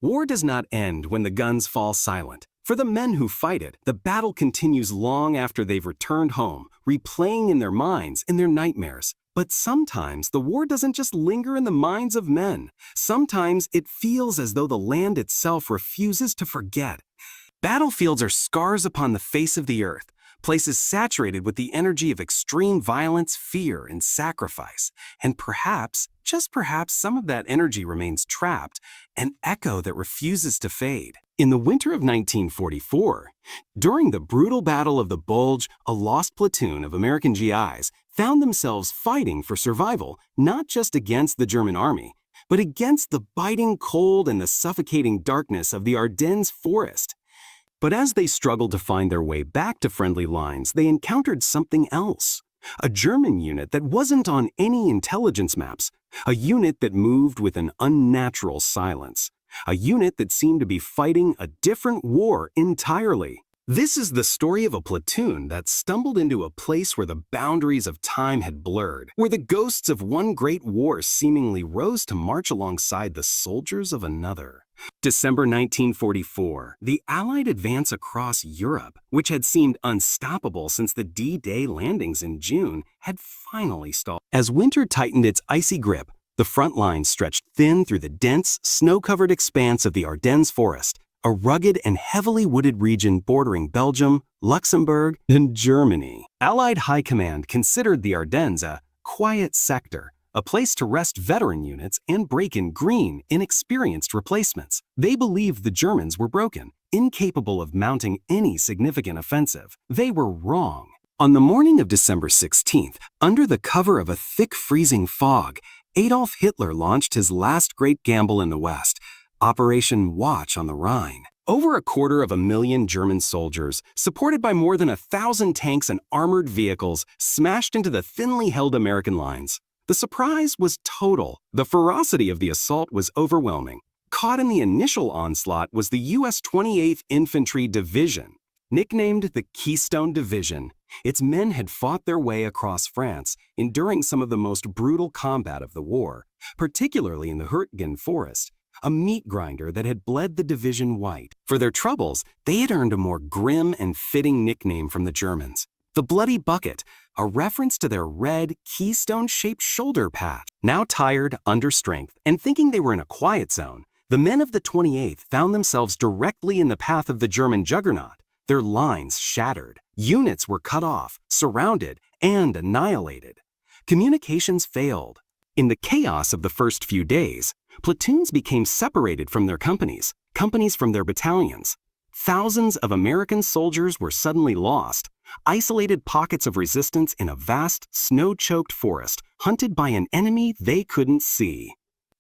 War does not end when the guns fall silent. For the men who fight it, the battle continues long after they've returned home, replaying in their minds, in their nightmares. But sometimes the war doesn't just linger in the minds of men. Sometimes it feels as though the land itself refuses to forget. Battlefields are scars upon the face of the earth, places saturated with the energy of extreme violence, fear, and sacrifice. And perhaps, just perhaps, some of that energy remains trapped, an echo that refuses to fade. In the winter of 1944, during the brutal Battle of the Bulge, a lost platoon of American GIs found themselves fighting for survival, not just against the German army, but against the biting cold and the suffocating darkness of the Ardennes forest. But as they struggled to find their way back to friendly lines, they encountered something else. A German unit that wasn't on any intelligence maps. A unit that moved with an unnatural silence. A unit that seemed to be fighting a different war entirely. This is the story of a platoon that stumbled into a place where the boundaries of time had blurred, where the ghosts of one great war seemingly rose to march alongside the soldiers of another. December 1944, the Allied advance across Europe, which had seemed unstoppable since the D-Day landings in June, had finally stalled. As winter tightened its icy grip, the front lines stretched thin through the dense, snow-covered expanse of the Ardennes forest, a rugged and heavily wooded region bordering Belgium, Luxembourg, and Germany. Allied High Command considered the Ardennes a quiet sector, a place to rest veteran units and break in green, inexperienced replacements. They believed the Germans were broken, incapable of mounting any significant offensive. They were wrong. On the morning of December 16th, under the cover of a thick freezing fog, Adolf Hitler launched his last great gamble in the West, Operation Watch on the Rhine. Over 250,000 German soldiers, supported by more than 1,000 tanks and armored vehicles, smashed into the thinly held American lines. The surprise was total. The ferocity of the assault was overwhelming. Caught in the initial onslaught was the U.S. 28th Infantry Division. Nicknamed the Keystone Division, its men had fought their way across France, enduring some of the most brutal combat of the war, particularly in the Hurtgen Forest, a meat grinder that had bled the division white. For their troubles, they had earned a more grim and fitting nickname from the Germans, the Bloody Bucket, a reference to their red, keystone-shaped shoulder patch. Now tired, under strength, and thinking they were in a quiet zone, the men of the 28th found themselves directly in the path of the German juggernaut, their lines shattered. Units were cut off, surrounded, and annihilated. Communications failed. In the chaos of the first few days, platoons became separated from their companies, companies from their battalions. Thousands of American soldiers were suddenly lost, isolated pockets of resistance in a vast, snow-choked forest, hunted by an enemy they couldn't see.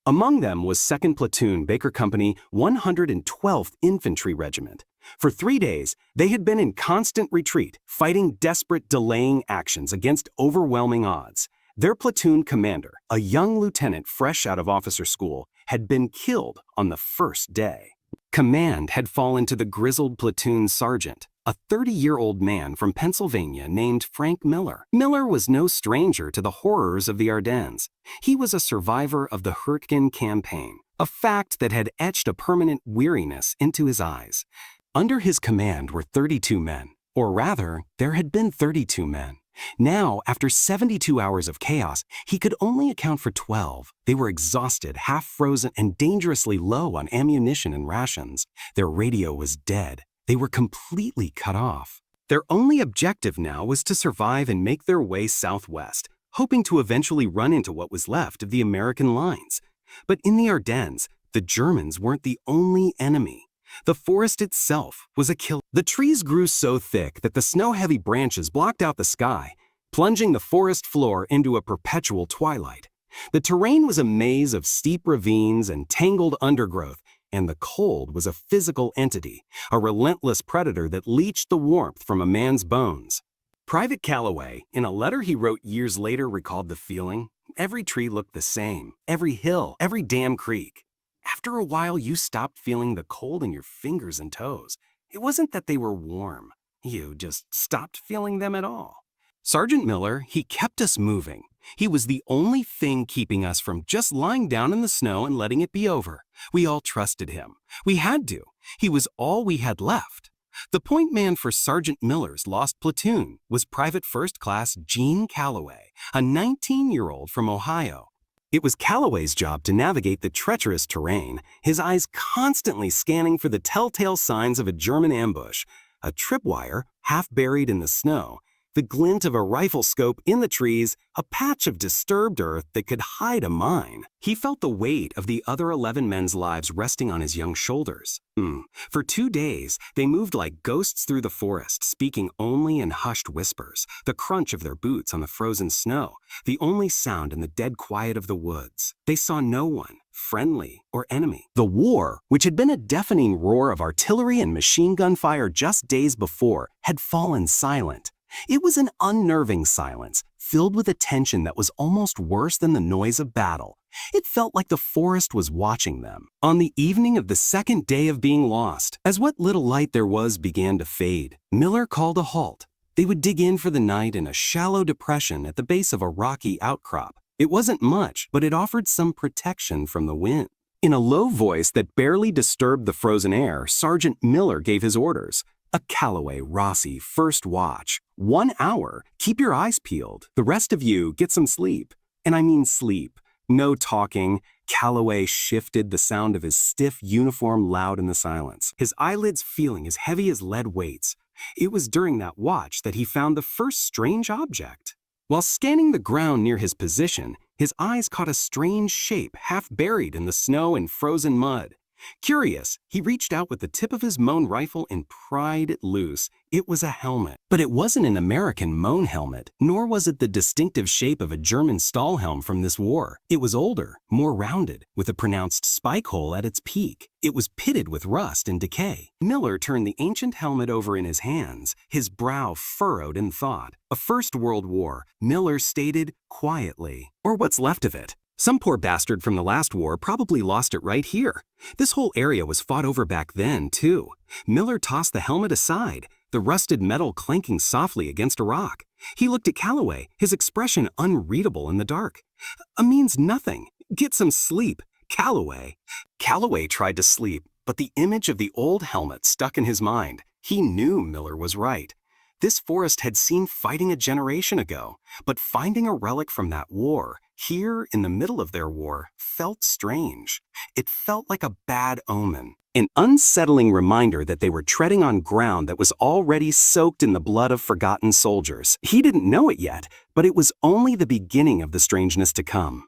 Among them was 2nd Platoon Baker Company 112th Infantry Regiment. For 3 days, they had been in constant retreat, fighting desperate delaying actions against overwhelming odds. Their platoon commander, a young lieutenant fresh out of officer school, had been killed on the first day. Command had fallen to the grizzled platoon sergeant, a 30-year-old man from Pennsylvania named Frank Miller. Miller was no stranger to the horrors of the Ardennes. He was a survivor of the Hurtgen campaign, a fact that had etched a permanent weariness into his eyes. Under his command were 32 men, or rather, there had been 32 men. Now, after 72 hours of chaos, he could only account for 12. They were exhausted, half-frozen, and dangerously low on ammunition and rations. Their radio was dead. They were completely cut off. Their only objective now was to survive and make their way southwest, hoping to eventually run into what was left of the American lines. But in the Ardennes, the Germans weren't the only enemy. The forest itself was a killer. The trees grew so thick that the snow-heavy branches blocked out the sky, plunging the forest floor into a perpetual twilight. The terrain was a maze of steep ravines and tangled undergrowth, and the cold was a physical entity, a relentless predator that leached the warmth from a man's bones. Private Calloway, in a letter he wrote years later, recalled the feeling. Every tree looked the same, every hill, every damn creek. After a while, you stopped feeling the cold in your fingers and toes. It wasn't that they were warm. You just stopped feeling them at all. Sergeant Miller, he kept us moving. He was the only thing keeping us from just lying down in the snow and letting it be over. We all trusted him. We had to. He was all we had left. The point man for Sergeant Miller's lost platoon was Private First Class Gene Calloway, a 19-year-old from Ohio. It was Calloway's job to navigate the treacherous terrain, his eyes constantly scanning for the telltale signs of a German ambush, a tripwire half buried in the snow, the glint of a rifle scope in the trees, a patch of disturbed earth that could hide a mine. He felt the weight of the other 11 men's lives resting on his young shoulders. For 2 days, they moved like ghosts through the forest, speaking only in hushed whispers, the crunch of their boots on the frozen snow, the only sound in the dead quiet of the woods. They saw no one, friendly or enemy. The war, which had been a deafening roar of artillery and machine gun fire just days before, had fallen silent. It was an unnerving silence, filled with a tension that was almost worse than the noise of battle. It felt like the forest was watching them. On the evening of the second day of being lost, as what little light there was began to fade, Miller called a halt. They would dig in for the night in a shallow depression at the base of a rocky outcrop. It wasn't much, but it offered some protection from the wind. In a low voice that barely disturbed the frozen air, Sergeant Miller gave his orders. A Calloway Rossi first watch. 1 hour. Keep your eyes peeled. The rest of you, get some sleep. And I mean sleep. No talking. Calloway shifted, the sound of his stiff uniform loud in the silence, his eyelids feeling as heavy as lead weights. It was during that watch that he found the first strange object. While scanning the ground near his position, his eyes caught a strange shape half buried in the snow and frozen mud. Curious, he reached out with the tip of his Moan rifle and pried it loose. It was a helmet. But it wasn't an American Moan helmet, nor was it the distinctive shape of a German Stahlhelm from this war. It was older, more rounded, with a pronounced spike hole at its peak. It was pitted with rust and decay. Miller turned the ancient helmet over in his hands, his brow furrowed in thought. A First World War, Miller stated quietly. Or what's left of it. Some poor bastard from the last war probably lost it right here. This whole area was fought over back then, too. Miller tossed the helmet aside, the rusted metal clanking softly against a rock. He looked at Calloway, his expression unreadable in the dark. Means nothing. Get some sleep. Calloway. Calloway tried to sleep, but the image of the old helmet stuck in his mind. He knew Miller was right. This forest had seen fighting a generation ago, but finding a relic from that war, here in the middle of their war, felt strange. It felt like a bad omen, an unsettling reminder that they were treading on ground that was already soaked in the blood of forgotten soldiers. He didn't know it yet, but it was only the beginning of the strangeness to come.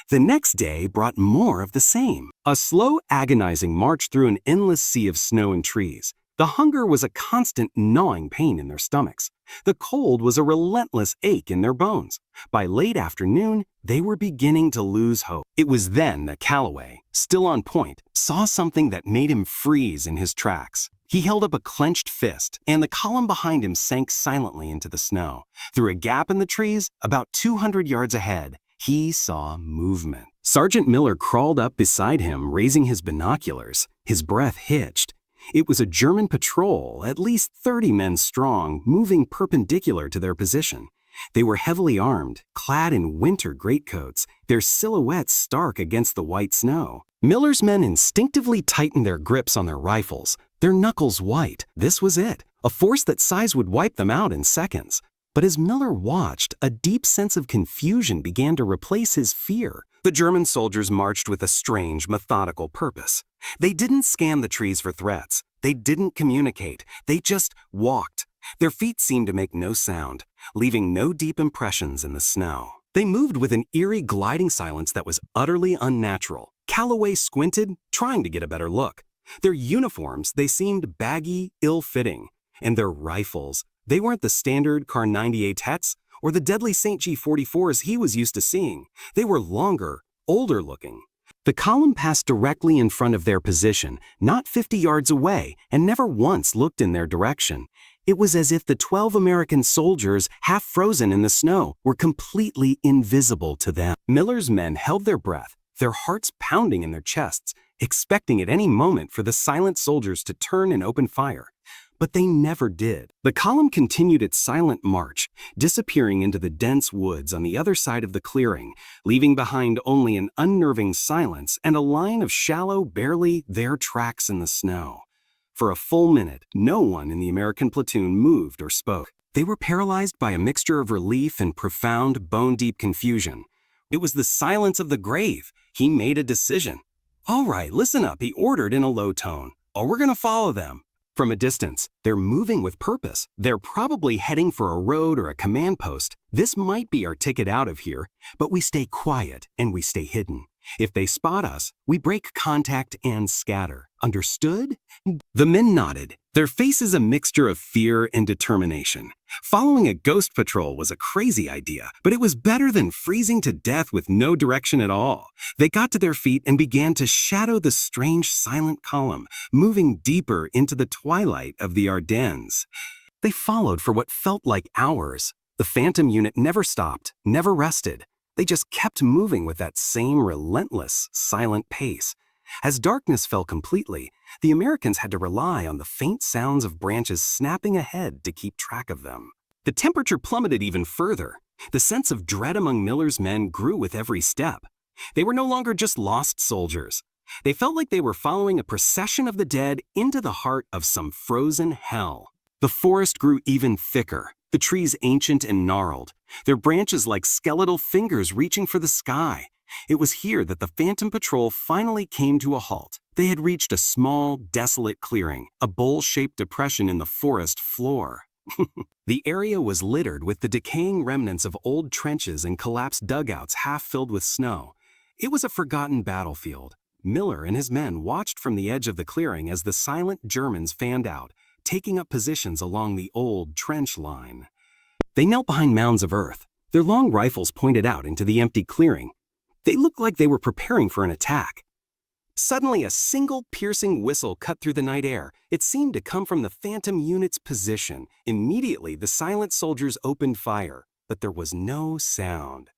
The next day brought more of the same. A slow, agonizing march through an endless sea of snow and trees. The hunger was a constant gnawing pain in their stomachs. The cold was a relentless ache in their bones. By late afternoon, they were beginning to lose hope. It was then that Calloway, still on point, saw something that made him freeze in his tracks. He held up a clenched fist, and the column behind him sank silently into the snow. Through a gap in the trees, about 200 yards ahead, he saw movement. Sergeant Miller crawled up beside him, raising his binoculars. His breath hitched. It was a German patrol, at least 30 men strong, moving perpendicular to their position. They were heavily armed, clad in winter greatcoats, their silhouettes stark against the white snow. Miller's men instinctively tightened their grips on their rifles, their knuckles white. This was it, a force that size would wipe them out in seconds. But as Miller watched, a deep sense of confusion began to replace his fear. The German soldiers marched with a strange, methodical purpose. They didn't scan the trees for threats. They didn't communicate. They just walked. Their feet seemed to make no sound, leaving no deep impressions in the snow. They moved with an eerie gliding silence that was utterly unnatural. Calloway squinted, trying to get a better look. Their uniforms, they seemed baggy, ill-fitting. And their rifles, they weren't the standard Kar 98 Hets or the deadly St. G44s he was used to seeing. They were longer, older looking. The column passed directly in front of their position, not 50 yards away, and never once looked in their direction. It was as if the 12 American soldiers, half frozen in the snow, were completely invisible to them. Miller's men held their breath, their hearts pounding in their chests, expecting at any moment for the silent soldiers to turn and open fire. But they never did. The column continued its silent march, disappearing into the dense woods on the other side of the clearing, leaving behind only an unnerving silence and a line of shallow, barely there tracks in the snow. For a full minute, no one in the American platoon moved or spoke. They were paralyzed by a mixture of relief and profound, bone-deep confusion. It was the silence of the grave. He made a decision. "All right, listen up," he ordered in a low tone, "or we're going to follow them." From a distance, they're moving with purpose. They're probably heading for a road or a command post. This might be our ticket out of here, but we stay quiet and we stay hidden. If they spot us, we break contact and scatter. Understood? The men nodded, their faces a mixture of fear and determination. Following a ghost patrol was a crazy idea, but it was better than freezing to death with no direction at all. They got to their feet and began to shadow the strange silent column, moving deeper into the twilight of the Ardennes. They followed for what felt like hours. The Phantom unit never stopped, never rested. They just kept moving with that same relentless, silent pace. As darkness fell completely, the Americans had to rely on the faint sounds of branches snapping ahead to keep track of them. The temperature plummeted even further. The sense of dread among Miller's men grew with every step. They were no longer just lost soldiers. They felt like they were following a procession of the dead into the heart of some frozen hell. The forest grew even thicker, the trees ancient and gnarled, their branches like skeletal fingers reaching for the sky. It was here that the Phantom Patrol finally came to a halt. They had reached a small, desolate clearing, a bowl-shaped depression in the forest floor. The area was littered with the decaying remnants of old trenches and collapsed dugouts half filled with snow. It was a forgotten battlefield. Miller and his men watched from the edge of the clearing as the silent Germans fanned out, taking up positions along the old trench line. They knelt behind mounds of earth, their long rifles pointed out into the empty clearing. They looked like they were preparing for an attack. Suddenly, a single piercing whistle cut through the night air. It seemed to come from the Phantom unit's position. Immediately, the silent soldiers opened fire, but there was no sound.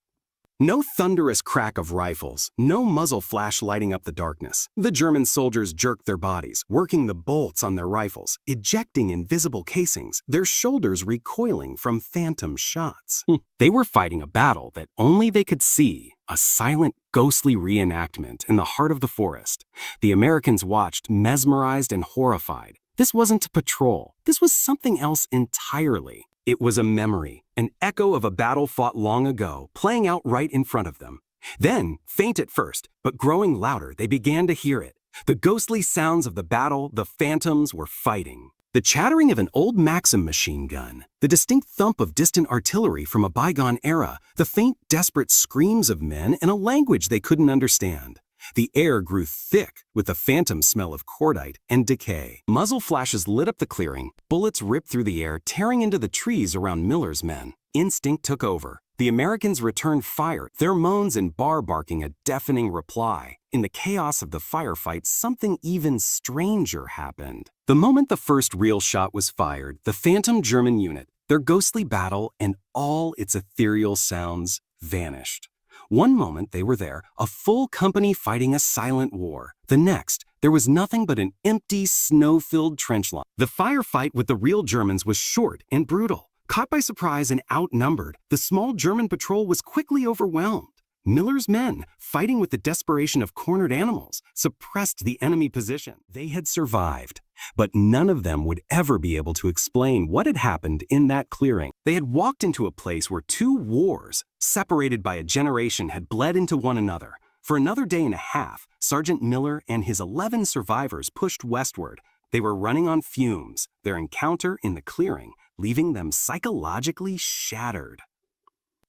No thunderous crack of rifles, no muzzle flash lighting up the darkness. The German soldiers jerked their bodies, working the bolts on their rifles, ejecting invisible casings, their shoulders recoiling from phantom shots. They were fighting a battle that only they could see, a silent, ghostly reenactment in the heart of the forest. The Americans watched, mesmerized and horrified. This wasn't a patrol. This was something else entirely. It was a memory, an echo of a battle fought long ago, playing out right in front of them. Then, faint at first, but growing louder, they began to hear it. The ghostly sounds of the battle, the phantoms were fighting. The chattering of an old Maxim machine gun, the distinct thump of distant artillery from a bygone era, the faint, desperate screams of men in a language they couldn't understand. The air grew thick with the phantom smell of cordite and decay. Muzzle flashes lit up the clearing. Bullets ripped through the air, tearing into the trees around Miller's men. Instinct took over. The Americans returned fire, their moans and bar barking a deafening reply. In the chaos of the firefight, something even stranger happened. The moment the first real shot was fired, the Phantom German unit, their ghostly battle, and all its ethereal sounds vanished. One moment they were there, a full company fighting a silent war. The next, there was nothing but an empty, snow-filled trench line. The firefight with the real Germans was short and brutal. Caught by surprise and outnumbered, the small German patrol was quickly overwhelmed. Miller's men, fighting with the desperation of cornered animals, suppressed the enemy position. They had survived, but none of them would ever be able to explain what had happened in that clearing. They had walked into a place where two wars, separated by a generation, had bled into one another. For another day and a half, Sergeant Miller and his 11 survivors pushed westward. They were running on fumes, their encounter in the clearing leaving them psychologically shattered.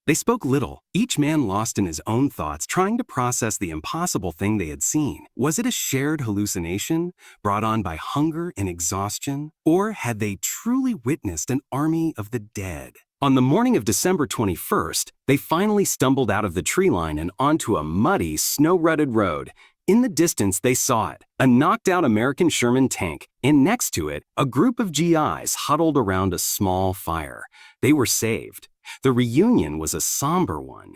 They spoke little, each man lost in his own thoughts, trying to process the impossible thing they had seen. Was it a shared hallucination, brought on by hunger and exhaustion? Or had they truly witnessed an army of the dead? On the morning of December 21st, they finally stumbled out of the tree line and onto a muddy, snow-rutted road. In the distance, they saw it, a knocked-out American Sherman tank, and next to it, a group of GIs huddled around a small fire. They were saved. The reunion was a somber one.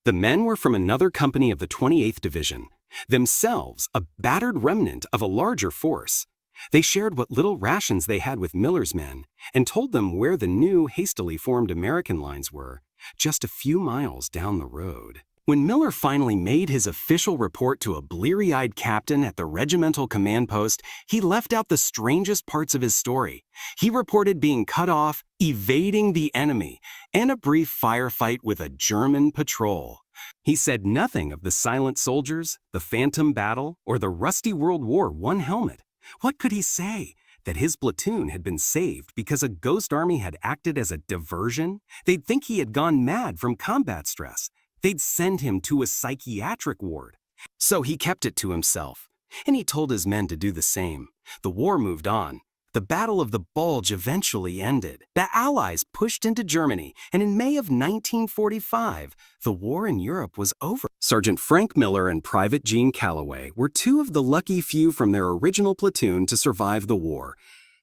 The men were from another company of the 28th Division, themselves a battered remnant of a larger force. They shared what little rations they had with Miller's men and told them where the new, hastily formed American lines were, just a few miles down the road. When Miller finally made his official report to a bleary-eyed captain at the regimental command post, he left out the strangest parts of his story. He reported being cut off, evading the enemy, and a brief firefight with a German patrol. He said nothing of the silent soldiers, the phantom battle, or the rusty World War I helmet. What could he say? That his platoon had been saved because a ghost army had acted as a diversion? They'd think he had gone mad from combat stress. They'd send him to a psychiatric ward. So he kept it to himself, and he told his men to do the same. The war moved on. The Battle of the Bulge eventually ended. The Allies pushed into Germany, and in May of 1945, the war in Europe was over. Sergeant Frank Miller and Private Gene Calloway were two of the lucky few from their original platoon to survive the war.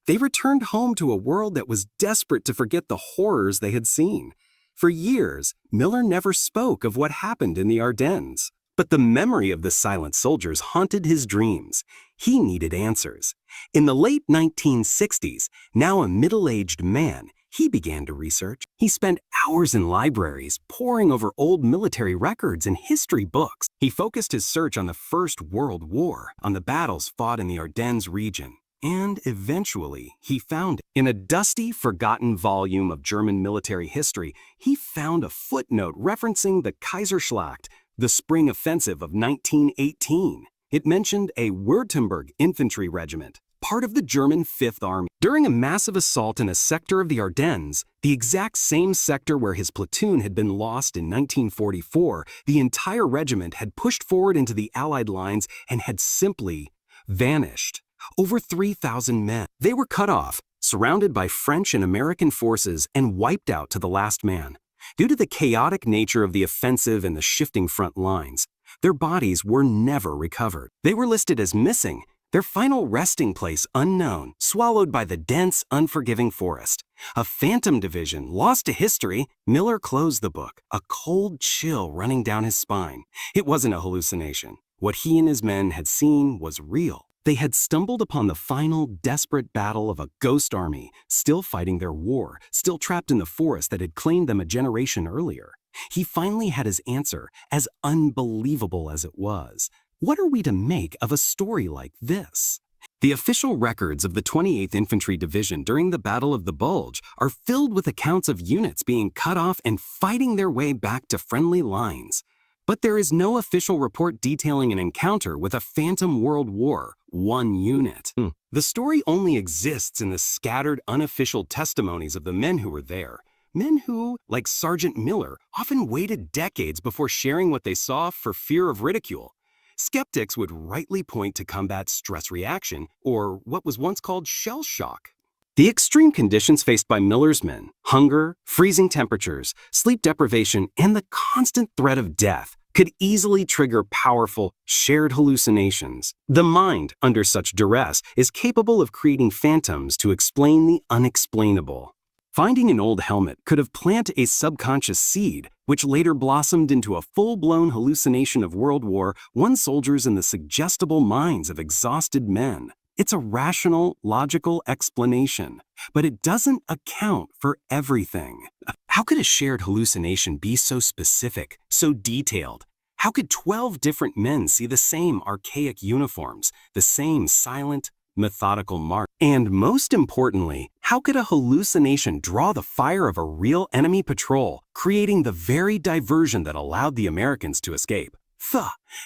They returned home to a world that was desperate to forget the horrors they had seen. For years, Miller never spoke of what happened in the Ardennes. But the memory of the silent soldiers haunted his dreams. He needed answers. In the late 1960s, now a middle-aged man, he began to research. He spent hours in libraries, poring over old military records and history books. He focused his search on the First World War, on the battles fought in the Ardennes region. And eventually, he found it. In a dusty, forgotten volume of German military history, he found a footnote referencing the Kaiserschlacht, the spring offensive of 1918. It mentioned a Württemberg infantry regiment, part of the German Fifth Army. During a massive assault in a sector of the Ardennes, the exact same sector where his platoon had been lost in 1944, the entire regiment had pushed forward into the Allied lines and had simply vanished. Over 3,000 men. They were cut off, surrounded by French and American forces, and wiped out to the last man. Due to the chaotic nature of the offensive and the shifting front lines, their bodies were never recovered. They were listed as missing, their final resting place unknown, swallowed by the dense, unforgiving forest. A phantom division lost to history. Miller closed the book, a cold chill running down his spine. It wasn't a hallucination. What he and his men had seen was real. They had stumbled upon the final, desperate battle of a ghost army, still fighting their war, still trapped in the forest that had claimed them a generation earlier. He finally had his answer, as unbelievable as it was. What are we to make of a story like this? The official records of the 28th Infantry Division during the Battle of the Bulge are filled with accounts of units being cut off and fighting their way back to friendly lines. But there is no official report detailing an encounter with a phantom World War I unit. The story only exists in the scattered unofficial testimonies of the men who were there. Men who, like Sergeant Miller, often waited decades before sharing what they saw for fear of ridicule. Skeptics would rightly point to combat stress reaction, or what was once called shell shock. The extreme conditions faced by Miller's men, hunger, freezing temperatures, sleep deprivation, and the constant threat of death, could easily trigger powerful, shared hallucinations. The mind, under such duress, is capable of creating phantoms to explain the unexplainable. Finding an old helmet could have planted a subconscious seed, which later blossomed into a full-blown hallucination of World War I soldiers in the suggestible minds of exhausted men. It's a rational, logical explanation, but it doesn't account for everything. How could a shared hallucination be so specific, so detailed? How could 12 different men see the same archaic uniforms, the same silent, methodical march? And most importantly, how could a hallucination draw the fire of a real enemy patrol, creating the very diversion that allowed the Americans to escape?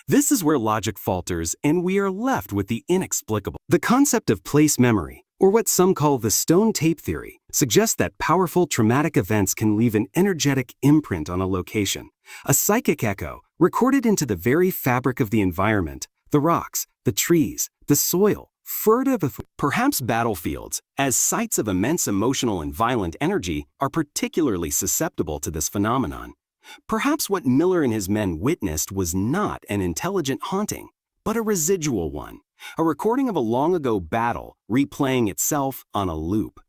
This is where logic falters and we are left with the inexplicable. The concept of place memory, or what some call the stone tape theory, suggests that powerful traumatic events can leave an energetic imprint on a location, a psychic echo recorded into the very fabric of the environment, the rocks, the trees, the soil, furtive. Perhaps battlefields, as sites of immense emotional and violent energy, are particularly susceptible to this phenomenon. Perhaps what Miller and his men witnessed was not an intelligent haunting, but a residual one, a recording of a long-ago battle replaying itself on a loop.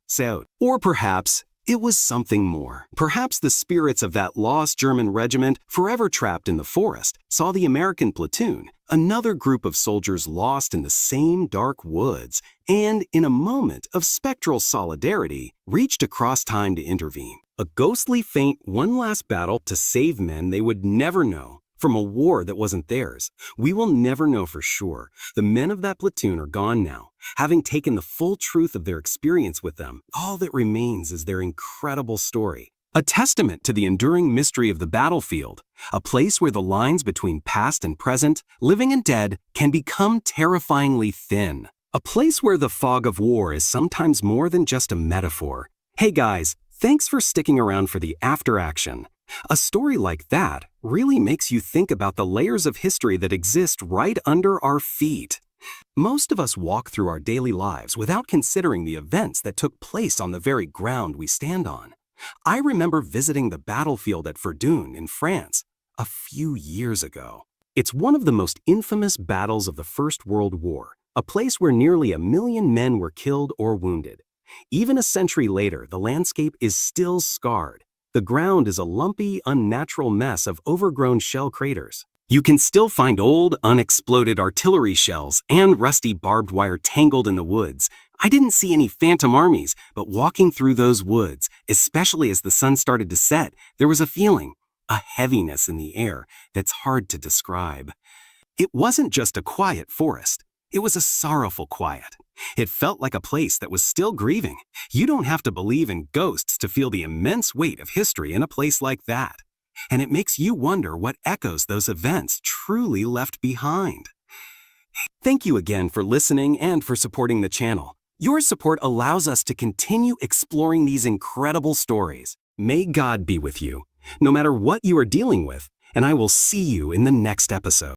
Or perhaps It was something more. Perhaps the spirits of that lost German regiment, forever trapped in the forest, saw the American platoon, another group of soldiers lost in the same dark woods, and, in a moment of spectral solidarity, reached across time to intervene. A ghostly feint, one last battle to save men they would never know, from a war that wasn't theirs. We will never know for sure. The men of that platoon are gone now. Having taken the full truth of their experience with them, all that remains is their incredible story. A testament to the enduring mystery of the battlefield, a place where the lines between past and present, living and dead, can become terrifyingly thin. A place where the fog of war is sometimes more than just a metaphor. Hey guys, thanks for sticking around for the after action. A story like that really makes you think about the layers of history that exist right under our feet. Most of us walk through our daily lives without considering the events that took place on the very ground we stand on. I remember visiting the battlefield at Verdun in France a few years ago. It's one of the most infamous battles of the First World War, a place where nearly 1 million men were killed or wounded. Even a century later, the landscape is still scarred. The ground is a lumpy, unnatural mess of overgrown shell craters. You can still find old, unexploded artillery shells and rusty barbed wire tangled in the woods. I didn't see any phantom armies, but walking through those woods, especially as the sun started to set, there was a feeling, a heaviness in the air that's hard to describe. It wasn't just a quiet forest. It was a sorrowful quiet. It felt like a place that was still grieving. You don't have to believe in ghosts to feel the immense weight of history in a place like that. And it makes you wonder what echoes those events truly left behind. Thank you again for listening and for supporting the channel. Your support allows us to continue exploring these incredible stories. May God be with you, no matter what you are dealing with, and I will see you in the next episode.